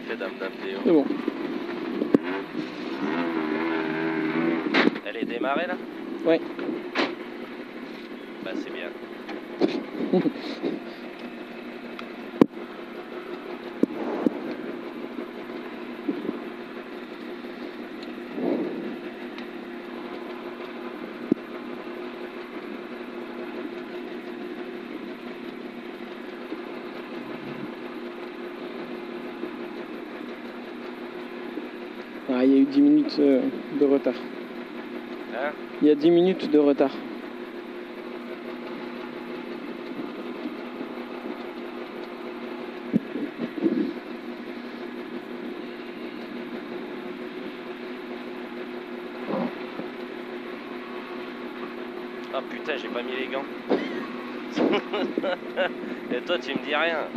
fait Dame Théo. C'est bon. Elle est démarrée là? Ouais. Bah c'est bien. Ah, il y a eu 10 minutes de retard. Hein? Il y a 10 minutes de retard. Oh putain, j'ai pas mis les gants. Et toi, tu me dis rien.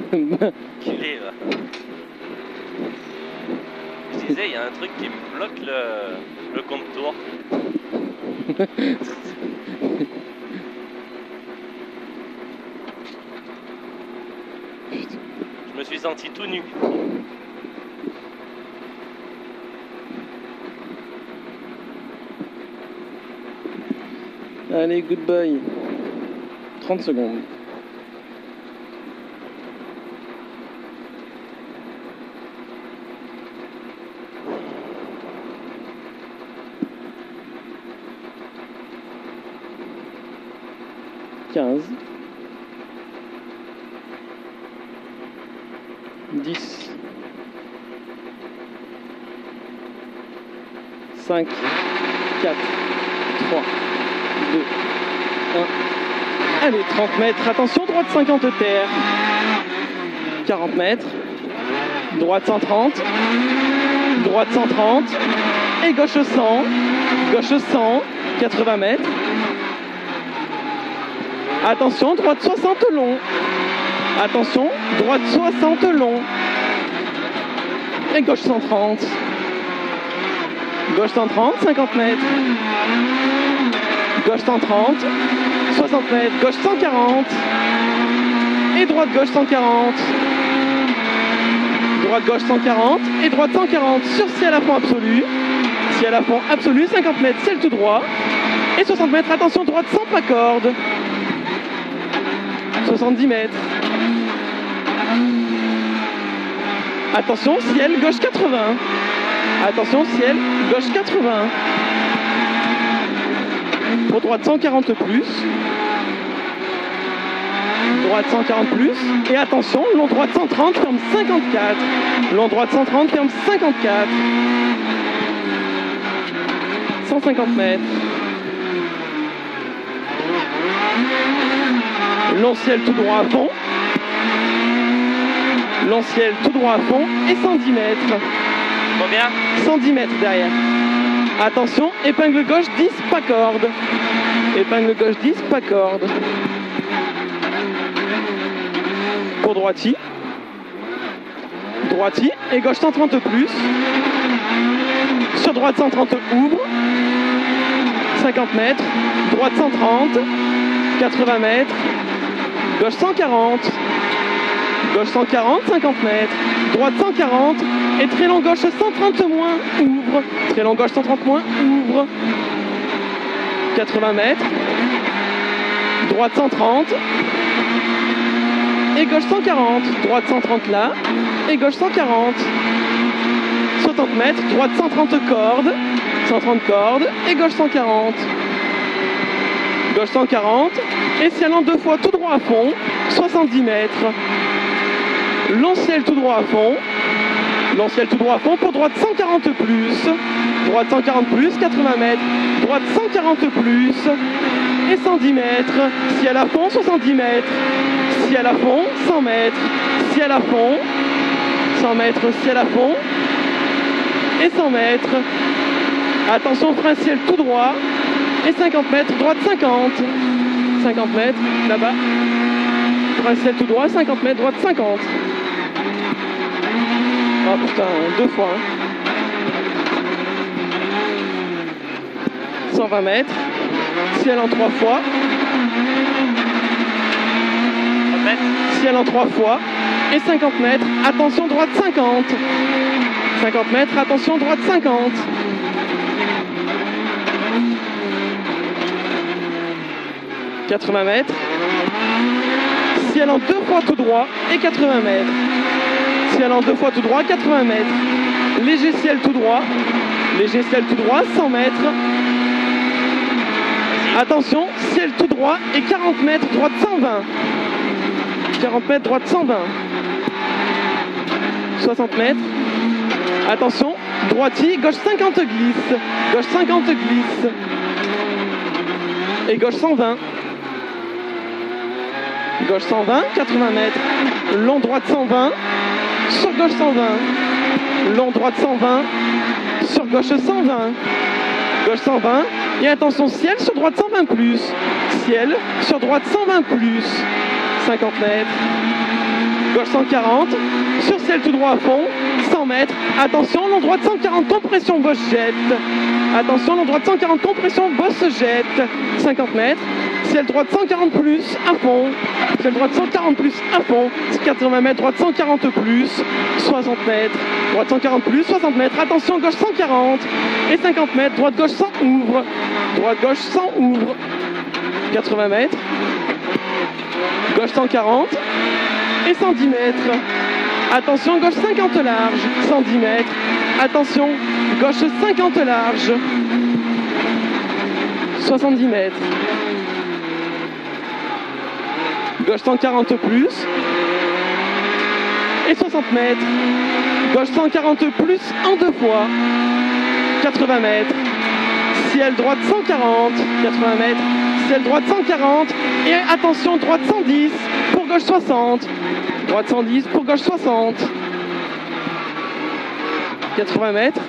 Qu'il est va. Je disais, il y a un truc qui me bloque le compte-tour. Je me suis senti tout nu. Allez, goodbye. 30 secondes. Quinze. 10. 5. 4. 3. 2, 1. Allez, 30 mètres. Attention, droite 50 terre. 40 mètres. Droite 130. Droite 130. Et gauche 100. Gauche 100. 80 mètres. Attention, droite 60 long. Attention, droite 60 long. Et gauche 130. Gauche 130, 50 mètres. Gauche 130, 60 mètres, gauche 140, et droite gauche 140, droite gauche 140, et droite 140 sur ciel à fond absolu, 50 mètres, ciel tout droit, et 60 mètres, attention, droite sans pas corde, 70 mètres, attention, ciel gauche 80, attention, ciel gauche 80, pour droite 140 plus, droite 140 plus, et attention, long droite 130 ferme 54, long droite 130 ferme 54, 150 mètres, long ciel tout droit à fond, long ciel tout droit à fond, et 110 mètres. Combien? 110 mètres derrière. Attention, épingle gauche 10, pas corde. Épingle gauche 10, pas corde. Pour droiti. Droiti et gauche 130 plus. Sur droite 130 ouvre. 50 mètres. Droite 130. 80 mètres. Gauche 140. Gauche 140, 50 mètres. Droite 140. Et très long gauche 130 moins, ouvre. Très long gauche 130 moins, ouvre. 80 mètres. Droite 130. Et gauche 140. Droite 130 là. Et gauche 140. 60 mètres. Droite 130 cordes. 130 cordes. Et gauche 140. Gauche 140. Et ciel en deux fois tout droit à fond. 70 mètres. Long ciel tout droit à fond. Long ciel tout droit à fond pour droite 140 plus. Droite 140 plus, 80 mètres. Droite 140 plus. Et 110 mètres. Ciel à fond, 70 mètres. Ciel à fond, 100 mètres. Ciel à fond. 100 mètres, ciel à fond. Et 100 mètres. Attention, frein ciel tout droit. Et 50 mètres, droite 50. 50 mètres, là-bas. Frein ciel tout droit, 50 mètres, droite 50. Oh putain, deux fois. Hein. 120 mètres. Ciel en trois fois. Ciel en trois fois. Et 50 mètres. Attention, droite 50. 50 mètres, attention, droite 50. 80 mètres. Ciel en 2 fois tout droit et 80 mètres. Ciel en 2 fois tout droit, 80 mètres. Léger ciel tout droit. Léger ciel tout droit, 100 mètres. Attention, ciel tout droit et 40 mètres, droite 120. 40 mètres, droite 120. 60 mètres. Attention, droitier, gauche 50 glisse. Gauche 50 glisse. Et gauche 120. Gauche 120, 80 mètres. Long droite 120. Sur gauche 120. Long droite 120. Sur gauche 120. Gauche 120. Et attention, ciel sur droite 120 plus. Ciel sur droite 120 plus. 50 mètres. Gauche 140. Sur ciel tout droit à fond. 100 mètres. Attention, long droite 140, compression, bosse jette. Attention, long droite 140, compression, bosse jette. 50 mètres. Ciel droite 140 plus à fond. Ciel droite 140 plus à fond. 80 mètres, droite 140 plus. 60 mètres. Droite 140 plus, 60 mètres. Attention, gauche 140. Et 50 mètres. Droite gauche 100 ouvre. Droite gauche 100 ouvre. 80 mètres. Gauche 140. Et 110 mètres. Attention, gauche 50 large. 110 mètres. Attention, gauche 50 large. 70 mètres. Gauche 140 plus. Et 60 mètres. Gauche 140 plus en 2 fois. 80 mètres. Ciel droite 140. 80 mètres. Ciel droite 140. Et attention, droite 110 pour gauche 60. Droite 110 pour gauche 60. 80 mètres.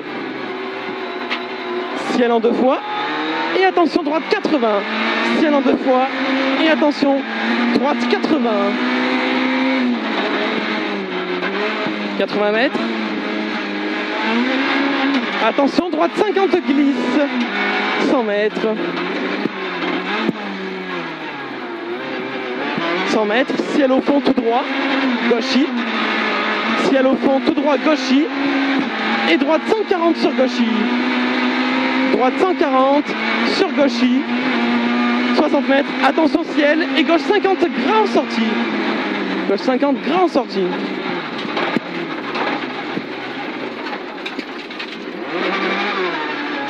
Ciel en 2 fois. Et attention, droite 80. Ciel en 2 fois. Et attention, droite 80. 80 mètres. Attention, droite 50 glisse. 100 mètres. 100 mètres. Ciel au fond tout droit. Gauchy. Ciel au fond tout droit, gauchy. Et droite 140 sur gauchy. Droite 140 sur gauchy. 60 mètres. Attention, ciel. Et gauche 50 gras en sortie. Gauche 50 gras en sortie.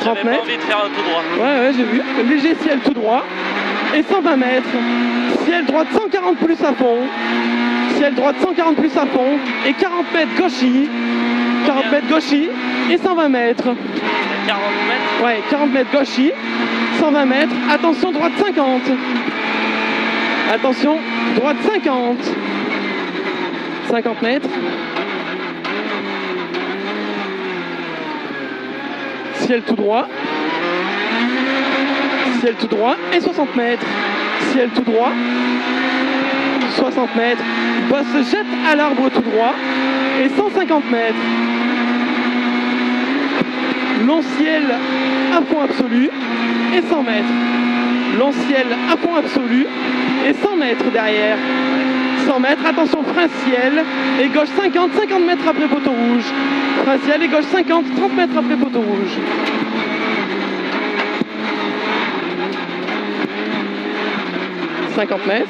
30 mètres. Envie de faire un tout droit. Ouais, j'ai vu. Léger ciel tout droit. Et 120 mètres. Ciel droite 140 plus à fond. Ciel droite 140 plus à fond. Et 40 mètres gauchy. 40 mètres gauchy. Et 120 mètres. 40 mètres. Ouais, 40 mètres gauchy. 120 mètres. Attention, droite 50. Attention, droite 50. 50 mètres. Ciel tout droit. Ciel tout droit. Et 60 mètres. Ciel tout droit. 60 mètres. Bosse jette à l'arbre tout droit. Et 150 mètres. Long ciel à fond absolu. Et 100 mètres. Long ciel à fond absolu. Et 100 mètres derrière. 100 mètres. Attention, frein ciel. Et gauche 50. 50 mètres après poteau rouge. Frein ciel et gauche 50. 30 mètres après poteau rouge. « 50 mètres.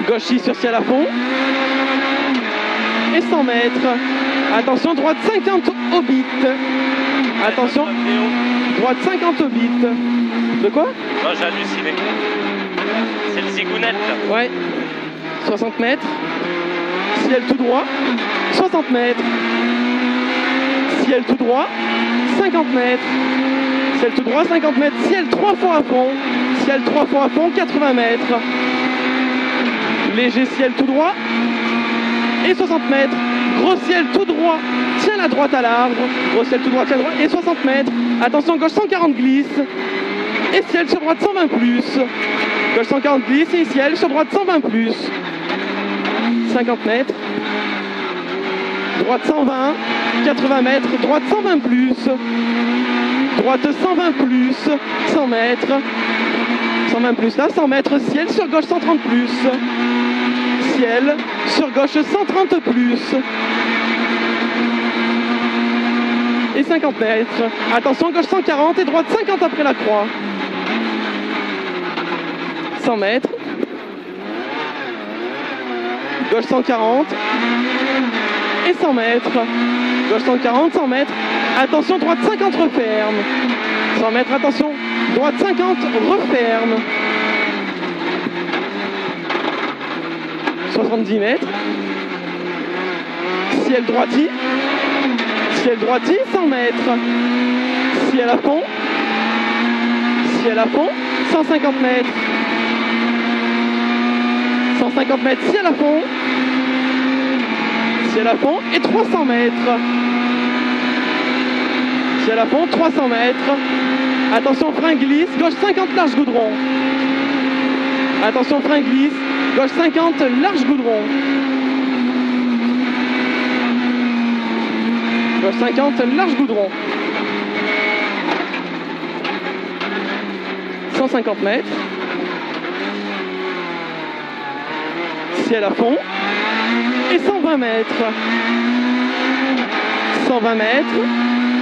Gauchy sur ciel à fond. Et 100 mètres. Attention, droite 50 au bit. Attention, droite 50 au bit. De quoi? Non, j'ai halluciné. C'est le zigounette là. Ouais. 60 mètres. Ciel tout droit. 60 mètres. Ciel tout droit. 50 mètres. Ciel tout droit, 50 mètres. Ciel 3 fois à fond. Ciel 3 fois à fond, 80 mètres. Léger ciel tout droit. Et 60 mètres. Gros ciel tout droit. Tiens la droite à l'arbre. Gros ciel tout droit, tiens la droite. Et 60 mètres. Attention, gauche 140 glisse. Et ciel sur droite 120 plus. Gauche 140 glisse et ciel sur droite 120 plus. 50 mètres. Droite 120. 80 mètres. Droite 120 plus. Droite 120 plus. 100 mètres. 120 plus là. 100 mètres ciel sur gauche 130 plus. ciel, sur gauche 130 plus. Et 50 mètres. Attention, gauche 140 et droite 50 après la croix. 100 mètres. Gauche 140. Et 100 mètres. Gauche 140, 100 mètres. Attention, droite 50 referme. 100 mètres, attention. Droite 50 referme. 70 mètres. Ciel droiti. Ciel droiti, 100 mètres. Ciel à fond. Ciel à fond. 150 mètres. 150 mètres, ciel à fond. Ciel à fond et 300 mètres. Ciel à fond, 300 mètres. Attention, frein glisse, gauche 50, large goudron. Attention, frein glisse, gauche 50, large goudron. Gauche 50, large goudron. 150 mètres. Ciel à fond. Et 120 mètres. 120 mètres.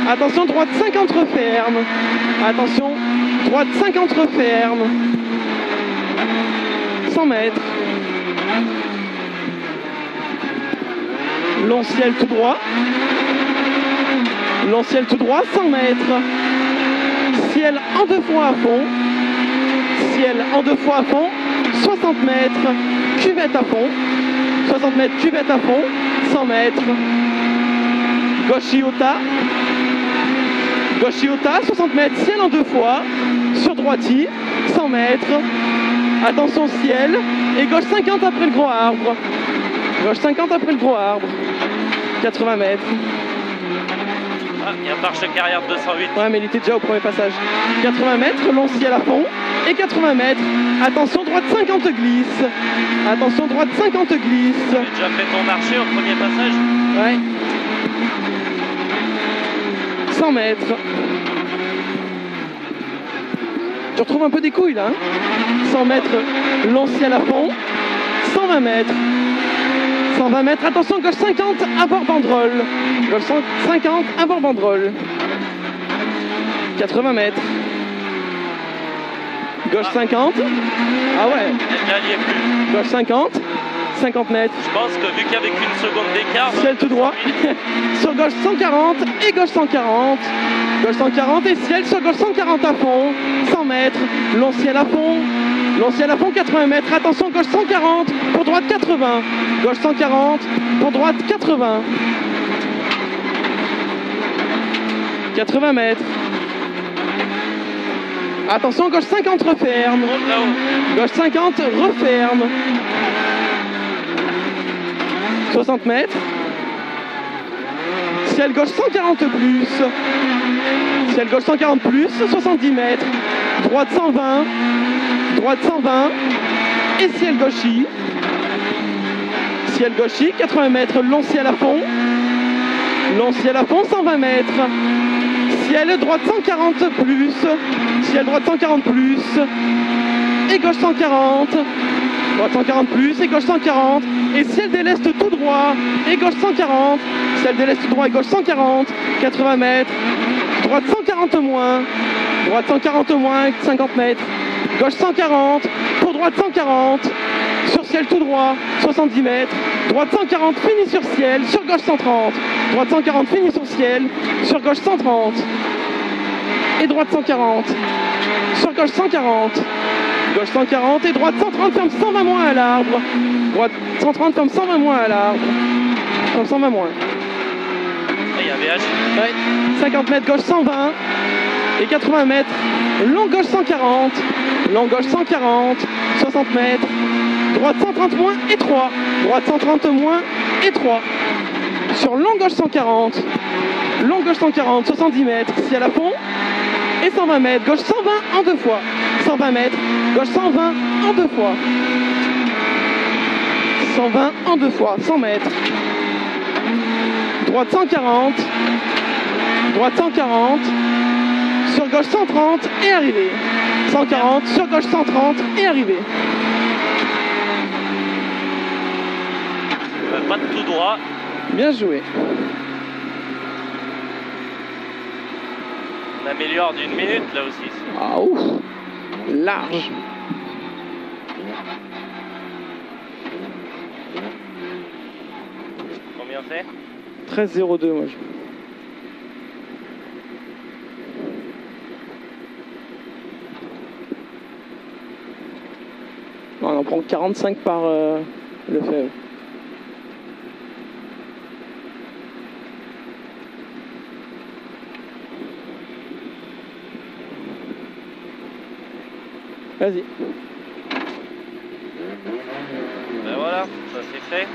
Attention, droite 50 referme. Attention, droite 50 referme. 100 mètres. Long ciel tout droit. Long ciel tout droit, 100 mètres. Ciel en deux fois à fond. Ciel en deux fois à fond. 60 mètres. Cuvette à fond. 60 mètres, cuvette à fond. 100 mètres. Gauche Iota. Gauche Iota, 60 mètres, ciel en deux fois. Sur droiti, 100 mètres. Attention ciel. Et gauche 50 après le gros arbre. Gauche 50 après le gros arbre. 80 mètres. Ah, il y a un pare-choc arrière de 208. Ouais, mais il était déjà au premier passage. 80 mètres, long ciel à fond. Et 80 mètres. Attention, droite 50 glisse. Attention, droite 50 glisse. Tu as déjà fait ton marché au premier passage? Ouais. 100 mètres. Tu retrouves un peu des couilles là. Hein, 100 mètres, long ciel à fond. 120 mètres. 120 mètres. Attention, gauche 50 à bord banderole. Gauche 50 à bord banderole. 80 mètres. Gauche 50. Ah ouais. Là, il n'y est plus. Gauche 50. 50 mètres. Je pense que vu qu'avec une seconde d'écart. Ciel tout droit. Sur gauche 140 et gauche 140. Gauche 140 et ciel sur gauche 140 à fond. 100 mètres. Long ciel à fond. Long ciel à fond, 80 mètres. Attention, gauche 140 pour droite 80. Gauche 140 pour droite 80. 80 mètres. Attention, gauche 50 referme. Gauche 50 referme. 60 mètres. Ciel gauche 140 plus. Ciel gauche 140 plus. 70 mètres. Droite 120. Droite 120. Et ciel gauchi. Ciel gauchi. 80 mètres. Long ciel à fond. Long ciel à fond. 120 mètres. Ciel droite 140 plus. Ciel droite 140 plus. Et gauche 140. Droite 140 plus et gauche 140. Et ciel des l'est tout droit. Et gauche 140. Ciel des l'est tout droit et gauche 140. 80 mètres. Droite 140 moins. Droite 140 moins. 50 mètres. Gauche 140. Pour droite 140. Sur ciel tout droit. 70 mètres. Droite 140 finit sur ciel. Sur gauche 130. Droite 140 finit sur ciel. Sur gauche 130. Et droite 140. Sur gauche 140. Gauche 140 et droite 130 ferme 120 moins à l'arbre. Droite 130 ferme 120 moins à l'arbre. Ferme 120 moins. Ah, il y avait H. Ouais. 50 mètres gauche 120 et 80 mètres. Long gauche 140. Long gauche 140. 60 mètres. Droite 130 moins et 3. Droite 130 moins et 3. Sur long gauche 140. Long gauche 140. 70 mètres. Ciel à fond. Et 120 mètres. Gauche 120 en deux fois. 120 mètres. Gauche 120 en deux fois. 120 en deux fois. 100 mètres. Droite 140. Droite 140. Sur gauche 130 et arrivé. 140. Sur gauche 130 et arrivé. droite tout droit. Bien joué. On améliore d'une minute là aussi. Ah ouf. Large. Combien c'est? 13,02 moi je. On en prend 45 par le fève. Vas-y. Ben voilà, ça c'est fait.